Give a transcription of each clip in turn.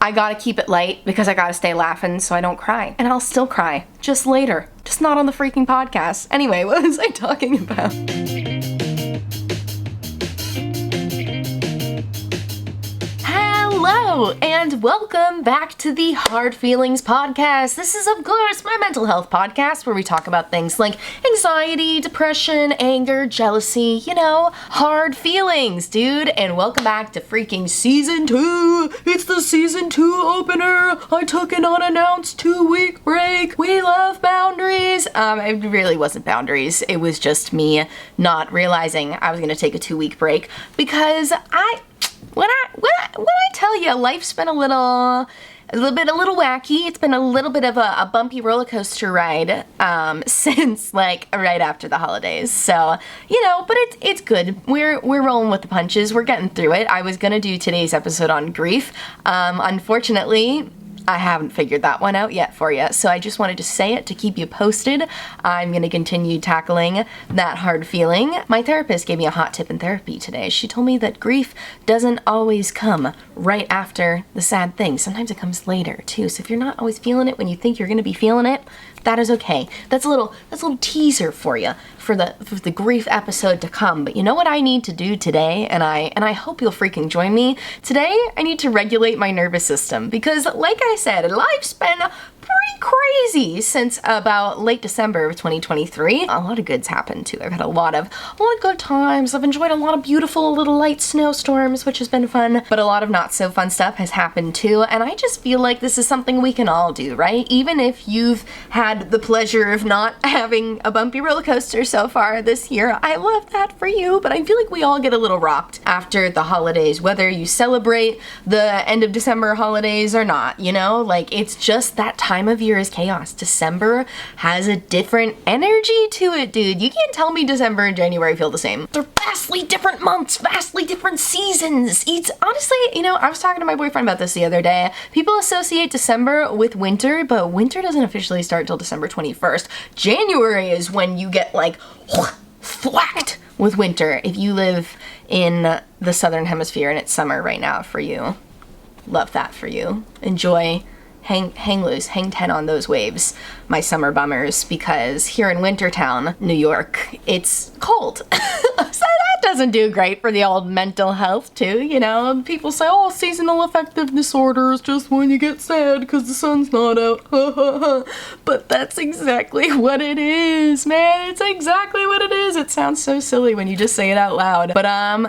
I gotta keep it light because I gotta stay laughing so I don't cry. And I'll still cry, just later. Just not on the freaking podcast. Anyway, what was I talking about? Hello, and welcome back to the Hard Feelings Podcast. This is, of course, my mental health podcast where we talk about things like anxiety, depression, anger, jealousy, hard feelings, dude. And welcome back to freaking Season 2. It's the Season 2 opener. I took an unannounced 2-week break. We love boundaries. It really wasn't boundaries. It was just me not realizing I was going to take a 2-week break because when I tell you life's been a little wacky. It's been a little bit of a bumpy roller coaster ride since like right after the holidays. So, but it's good. We're rolling with the punches. We're getting through it. I was gonna do today's episode on grief. Unfortunately, I haven't figured that one out yet for you, so I just wanted to say it to keep you posted. I'm going to continue tackling that hard feeling. My therapist gave me a hot tip in therapy today. She told me that grief doesn't always come right after the sad thing. Sometimes it comes later, too. So if you're not always feeling it when you think you're going to be feeling it, that is okay. That's a little teaser for you for the grief episode to come. But you know what I need to do today, and I hope you'll freaking join me. Today, I need to regulate my nervous system because, like I said, life's been pretty crazy since about late December of 2023. A lot of good's happened too. I've had a lot of good times. I've enjoyed a lot of beautiful little light snowstorms, which has been fun, but a lot of not so fun stuff has happened too. And I just feel like this is something we can all do, right? Even if you've had the pleasure of not having a bumpy roller coaster so far this year, I love that for you, but I feel like we all get a little rocked after the holidays, whether you celebrate the end of December holidays or not, like it's just that time of year is chaos. December has a different energy to it, dude. You can't tell me December and January feel the same. They're vastly different months, vastly different seasons. It's honestly, I was talking to my boyfriend about this the other day. People associate December with winter, but winter doesn't officially start till December 21st. January is when you get like thwacked with winter if you live in the southern hemisphere and it's summer right now for you. Love that for you. Enjoy. Hang loose, hang 10 on those waves, my summer bummers, because here in Wintertown, New York, it's cold. So that doesn't do great for the old mental health too, People say, oh, seasonal affective disorder is just when you get sad because the sun's not out. But that's exactly what it is, man. It's exactly what it is. It sounds so silly when you just say it out loud. But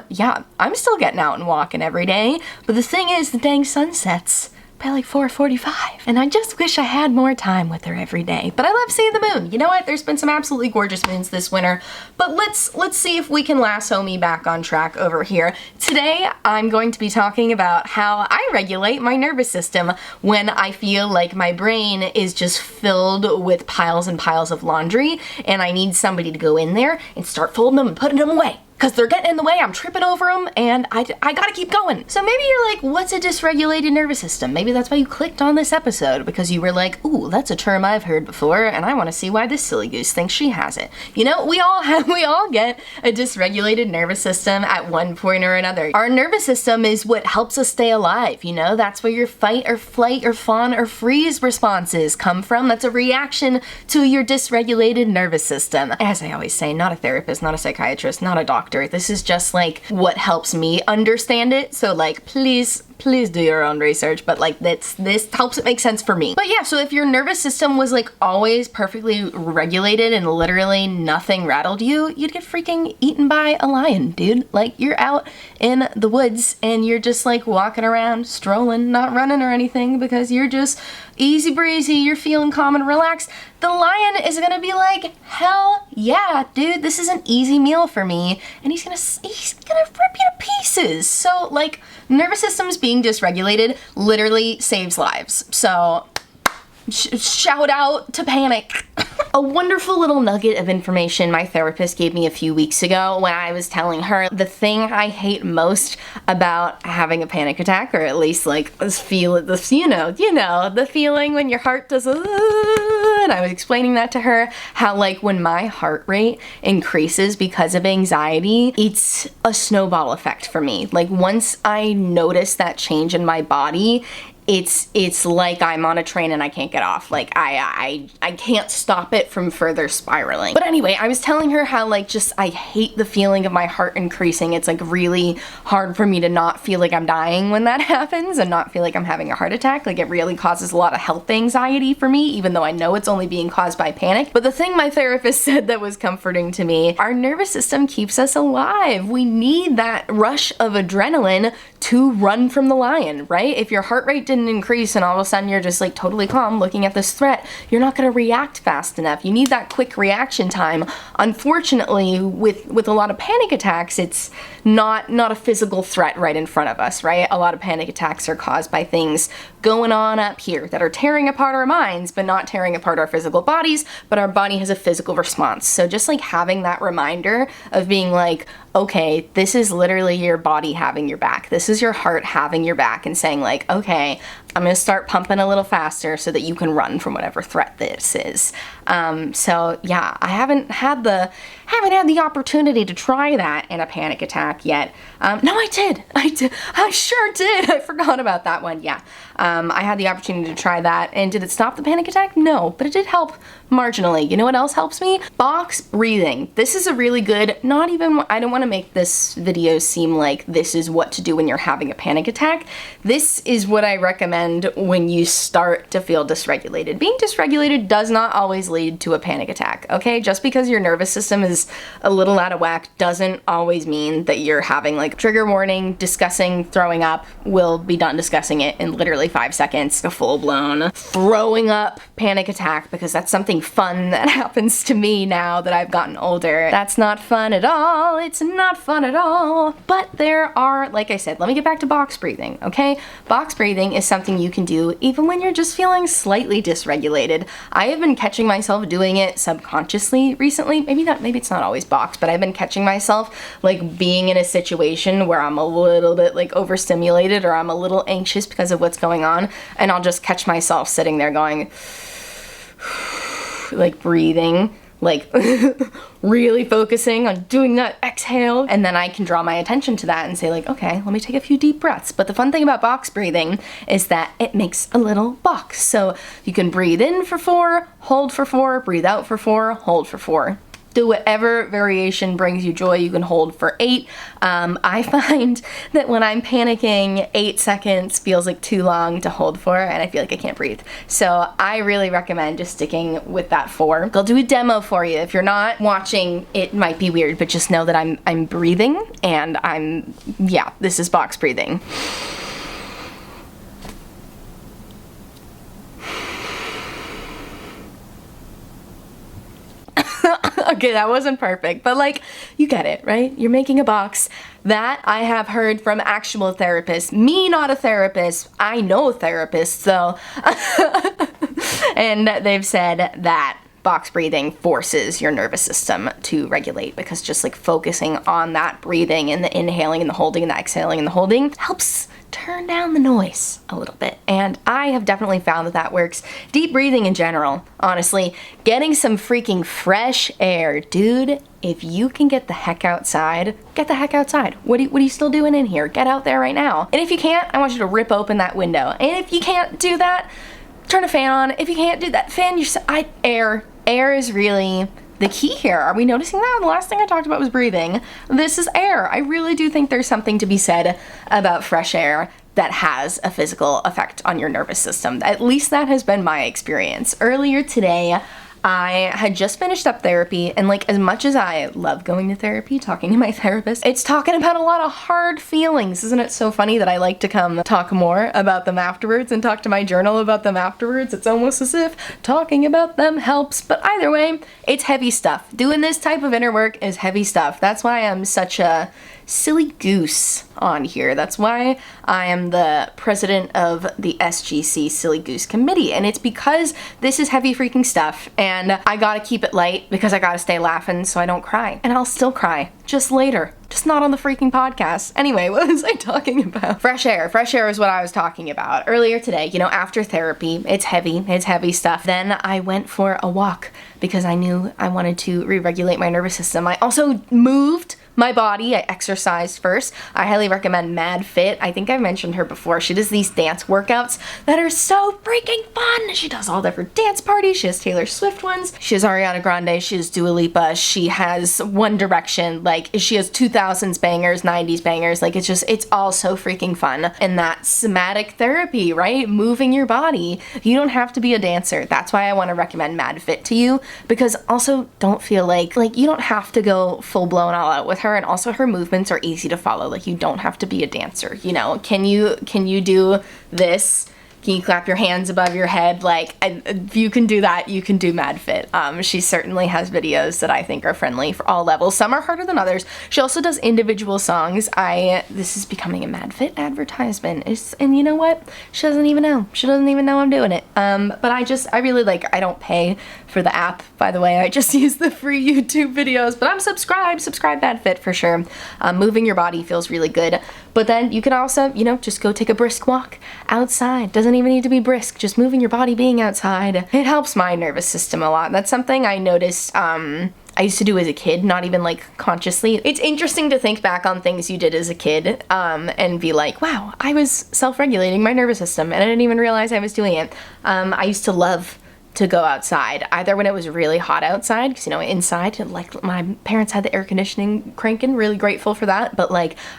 yeah, I'm still getting out and walking every day. But the thing is, the dang sun sets by like 4:45. And I just wish I had more time with her every day. But I love seeing the moon. You know what? There's been some absolutely gorgeous moons this winter. But let's see if we can lasso me back on track over here. Today, I'm going to be talking about how I regulate my nervous system when I feel like my brain is just filled with piles and piles of laundry and I need somebody to go in there and start folding them and putting them away. Because they're getting in the way, I'm tripping over them, and I gotta keep going. So maybe you're like, what's a dysregulated nervous system? Maybe that's why you clicked on this episode, because you were like, ooh, that's a term I've heard before, and I want to see why this silly goose thinks she has it. We all get a dysregulated nervous system at one point or another. Our nervous system is what helps us stay alive, That's where your fight or flight or fawn or freeze responses come from. That's a reaction to your dysregulated nervous system. As I always say, not a therapist, not a psychiatrist, not a doctor. This is just like what helps me understand it. So like, please do your own research, but like this helps it make sense for me. But yeah, so if your nervous system was like always perfectly regulated and literally nothing rattled you, you'd get freaking eaten by a lion, dude. Like you're out in the woods and you're just like walking around, strolling, not running or anything because you're just easy breezy, you're feeling calm and relaxed. The lion is gonna be like, hell yeah, dude, this is an easy meal for me, and he's gonna rip you to pieces. So like, nervous systems being dysregulated literally saves lives. So shout out to panic. A wonderful little nugget of information my therapist gave me a few weeks ago when I was telling her the thing I hate most about having a panic attack, or at least like the feeling when your heart does and I was explaining that to her, how like when my heart rate increases because of anxiety, it's a snowball effect for me. Like once I notice that change in my body, it's like I'm on a train and I can't get off. Like I can't stop it from further spiraling. But anyway, I was telling her how like just I hate the feeling of my heart increasing. It's like really hard for me to not feel like I'm dying when that happens and not feel like I'm having a heart attack. Like it really causes a lot of health anxiety for me, even though I know it's only being caused by panic. But the thing my therapist said that was comforting to me, our nervous system keeps us alive. We need that rush of adrenaline to run from the lion, right? If your heart rate didn't increase and all of a sudden you're just like totally calm looking at this threat, you're not gonna react fast enough. You need that quick reaction time. Unfortunately, with a lot of panic attacks, it's not a physical threat right in front of us, right? A lot of panic attacks are caused by things going on up here that are tearing apart our minds, but not tearing apart our physical bodies, but our body has a physical response. So just like having that reminder of being like, okay, this is literally your body having your back. This is your heart having your back and saying like, okay, I'm gonna start pumping a little faster so that you can run from whatever threat this is. So yeah, I haven't had the opportunity to try that in a panic attack yet. No, I did. I sure did. I forgot about that one. Yeah. I had the opportunity to try that. And did it stop the panic attack? No, but it did help marginally. You know what else helps me? Box breathing. This is a really good, I don't want to make this video seem like this is what to do when you're having a panic attack. This is what I recommend when you start to feel dysregulated. Being dysregulated does not always lead to a panic attack, okay? Just because your nervous system is a little out of whack doesn't always mean that you're having like trigger warning, discussing throwing up. We'll be done discussing it in literally 5 seconds. A full-blown throwing up panic attack, because that's something fun that happens to me now that I've gotten older. That's not fun at all. It's not fun at all. But there are, like I said, let me get back to box breathing, okay? Box breathing is something you can do even when you're just feeling slightly dysregulated. I have been catching myself doing it subconsciously recently. Maybe it's not always box, but I've been catching myself like being in a situation where I'm a little bit like overstimulated or I'm a little anxious because of what's going on, and I'll just catch myself sitting there going like breathing, like really focusing on doing that exhale, and then I can draw my attention to that and say like, okay, let me take a few deep breaths. But the fun thing about box breathing is that it makes a little box. So you can breathe in for 4, hold for 4, breathe out for 4, hold for 4. Do whatever variation brings you joy. You can hold for 8. I find that when I'm panicking, 8 seconds feels like too long to hold for, and I feel like I can't breathe. So I really recommend just sticking with that 4. I'll do a demo for you. If you're not watching, it might be weird, but just know that I'm breathing, and this is box breathing. Okay, that wasn't perfect, but like, you get it, right? You're making a box. That I have heard from actual therapists. Me, not a therapist. I know therapists, though. And they've said that box breathing forces your nervous system to regulate, because just like focusing on that breathing and the inhaling and the holding and the exhaling and the holding helps turn down the noise a little bit. And I have definitely found that that works. Deep breathing in general, honestly, getting some freaking fresh air. Dude, if you can get the heck outside, get the heck outside. What are you still doing in here? Get out there right now. And if you can't, I want you to rip open that window. And if you can't do that, turn a fan on. If you can't do that, air is really the key here. Are we noticing that? The last thing I talked about was breathing. This is air. I really do think there's something to be said about fresh air that has a physical effect on your nervous system. At least that has been my experience. Earlier today, I had just finished up therapy, and like, as much as I love going to therapy, talking to my therapist, it's talking about a lot of hard feelings. Isn't it so funny that I like to come talk more about them afterwards and talk to my journal about them afterwards? It's almost as if talking about them helps, but either way, it's heavy stuff. Doing this type of inner work is heavy stuff. That's why I'm such a silly goose on here. That's why I am the president of the SGC Silly Goose Committee, and it's because this is heavy freaking stuff, and I gotta keep it light because I gotta stay laughing so I don't cry. And I'll still cry, just later. Just not on the freaking podcast. Anyway, what was I talking about? Fresh air. Fresh air is what I was talking about. Earlier today, after therapy, it's heavy stuff. Then I went for a walk because I knew I wanted to re-regulate my nervous system. I also moved my body. I exercised first. I highly recommend Mad Fit. I think I've mentioned her before. She does these dance workouts that are so freaking fun. She does all different dance parties. She has Taylor Swift ones. She has Ariana Grande. She has Dua Lipa. She has One Direction. Like, she has 2000s bangers, 90s bangers. Like, it's all so freaking fun. And that somatic therapy, right? Moving your body. You don't have to be a dancer. That's why I want to recommend Mad Fit to you, because also don't feel like you don't have to go full blown all out with her, and also her movements are easy to follow. Like, you don't have to be a dancer, you know? Can you do this? Can you clap your hands above your head? Like, if you can do that, you can do Mad Fit. She certainly has videos that I think are friendly for all levels. Some are harder than others. She also does individual songs. This is becoming a Mad Fit advertisement. And you know what? She doesn't even know. She doesn't even know I'm doing it. But I really I don't pay for the app, by the way. I just use the free YouTube videos, but I'm subscribed. Subscribe Mad Fit for sure. Moving your body feels really good. But then you can also, you know, just go take a brisk walk outside. Doesn't even need to be brisk, just moving your body, being outside. It helps my nervous system a lot. That's something I noticed I used to do as a kid, not even consciously. It's interesting to think back on things you did as a kid and be like, wow, I was self-regulating my nervous system and I didn't even realize I was doing it. I used to love to go outside, either when it was really hot outside, because, you know, inside, my parents had the air conditioning cranking, really grateful for that, but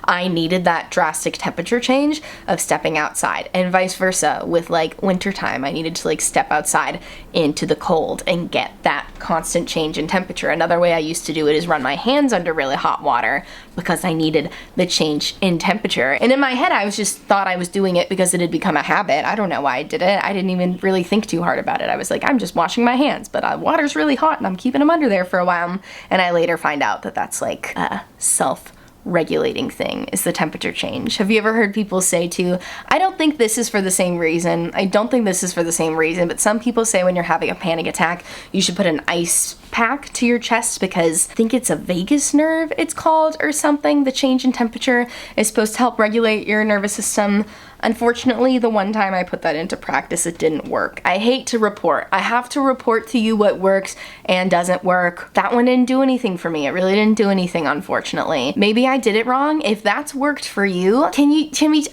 I needed that drastic temperature change of stepping outside, and vice versa with wintertime. I needed to step outside into the cold and get that constant change in temperature. Another way I used to do it is run my hands under really hot water because I needed the change in temperature. And in my head, I thought I was doing it because it had become a habit. I don't know why I did it. I didn't even really think too hard about it. I was like, I'm just washing my hands, but water's really hot and I'm keeping them under there for a while. And I later find out that that's a self-regulating thing, is the temperature change. Have you ever heard people say too, I don't think this is for the same reason. I don't think this is for the same reason, but some people say when you're having a panic attack, you should put an ice pack to your chest because I think it's a vagus nerve, it's called, or something. The change in temperature is supposed to help regulate your nervous system. Unfortunately, the one time I put that into practice, it didn't work. I hate to report. I have to report to you what works and doesn't work. That one didn't do anything for me. It really didn't do anything, unfortunately. Maybe I did it wrong. If that's worked for you,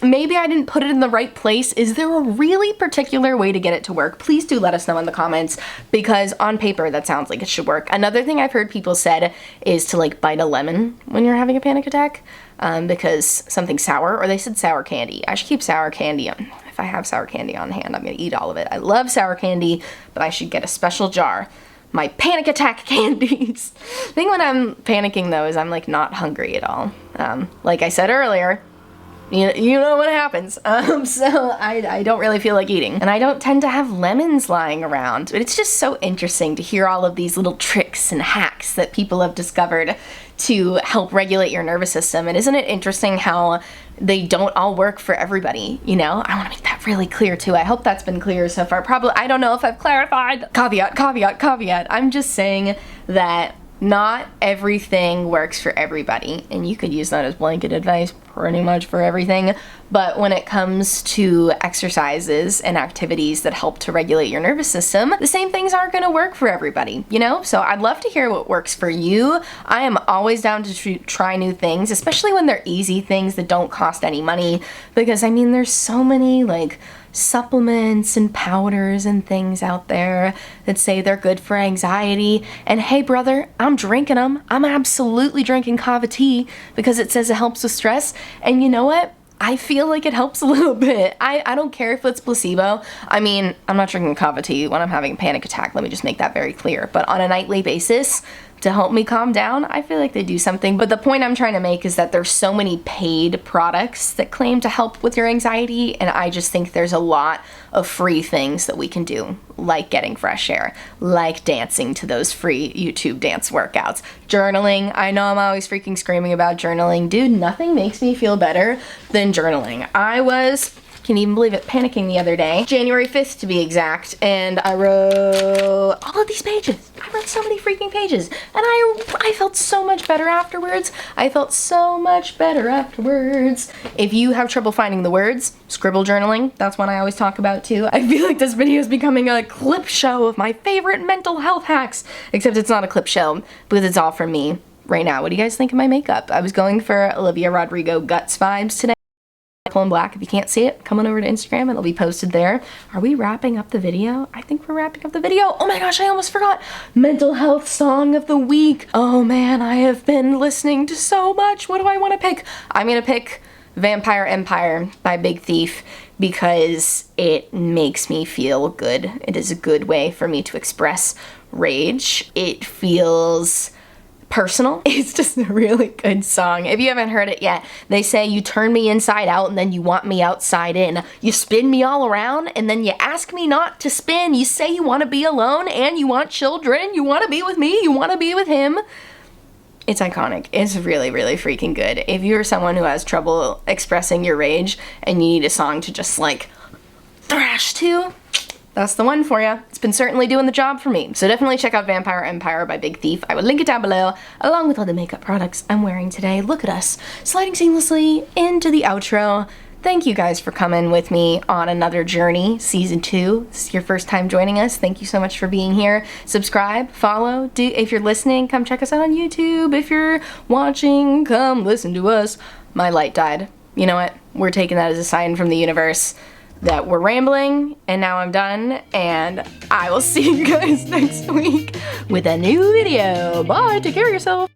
maybe I didn't put it in the right place. Is there a really particular way to get it to work? Please do let us know in the comments, because on paper, that sounds like it should work. Another thing I've heard people said is to bite a lemon when you're having a panic attack. Because something sour, or they said sour candy. I should keep sour candy on. If I have sour candy on hand, I'm gonna eat all of it. I love sour candy, but I should get a special jar. My panic attack candies. The thing when I'm panicking though is I'm not hungry at all. Like I said earlier, you know what happens. So I don't really feel like eating. And I don't tend to have lemons lying around. But it's just so interesting to hear all of these little tricks and hacks that people have discovered to help regulate your nervous system. And isn't it interesting how they don't all work for everybody, you know? I want to make that really clear too. I hope that's been clear so far. Probably, I don't know if I've clarified. Caveat, caveat, caveat. I'm just saying that not everything works for everybody, and you could use that as blanket advice pretty much for everything. But when it comes to exercises and activities that help to regulate your nervous system, the same things aren't going to work for everybody, you know? So I'd love to hear what works for you. I am always down to try new things, especially when they're easy things that don't cost any money, because I mean, there's so many supplements and powders and things out there that say they're good for anxiety. And hey brother, I'm drinking them. I'm absolutely drinking kava tea because it says it helps with stress. And you know what? I feel like it helps a little bit. I don't care if it's placebo. I mean, I'm not drinking kava tea when I'm having a panic attack. Let me just make that very clear. But on a nightly basis, to help me calm down, I feel like they do something. But the point I'm trying to make is that there's so many paid products that claim to help with your anxiety, and I just think there's a lot of free things that we can do, like getting fresh air, like dancing to those free YouTube dance workouts, journaling. I know I'm always freaking screaming about journaling. Dude, nothing makes me feel better than journaling. I was, can you even believe it, panicking the other day, January 5th to be exact, and I wrote all of these pages. I wrote so many freaking pages, and I felt so much better afterwards. I felt so much better afterwards. If you have trouble finding the words, scribble journaling, that's one I always talk about too. I feel like this video is becoming a clip show of my favorite mental health hacks, except it's not a clip show because it's all from me. right now. What do you guys think of my makeup? I was going for Olivia Rodrigo Guts vibes today. Purple and black. If you can't see it, come on over to Instagram. It'll be posted there. Are we wrapping up the video? I think we're wrapping up the video. Oh my gosh, I almost forgot. Mental health song of the week. Oh man, I have been listening to so much. What do I want to pick? I'm gonna pick Vampire Empire by Big Thief because it makes me feel good. It is a good way for me to express rage. It feels personal. It's just a really good song. If you haven't heard it yet, they say you turn me inside out and then you want me outside in. You spin me all around and then you ask me not to spin. You say you want to be alone and you want children. You want to be with me. You want to be with him. It's iconic. It's really, really freaking good. If you're someone who has trouble expressing your rage and you need a song to just like thrash to, that's the one for you. It's been certainly doing the job for me. So definitely check out Vampire Empire by Big Thief. I will link it down below, along with all the makeup products I'm wearing today. Look at us, sliding seamlessly into the outro. Thank you guys for coming with me on another journey, season 2. This is your first time joining us. Thank you so much for being here. Subscribe, follow, if you're listening, come check us out on YouTube. If you're watching, come listen to us. My light died. You know what? We're taking that as a sign from the universe that we're rambling, and now I'm done, and I will see you guys next week with a new video. Bye, take care of yourself.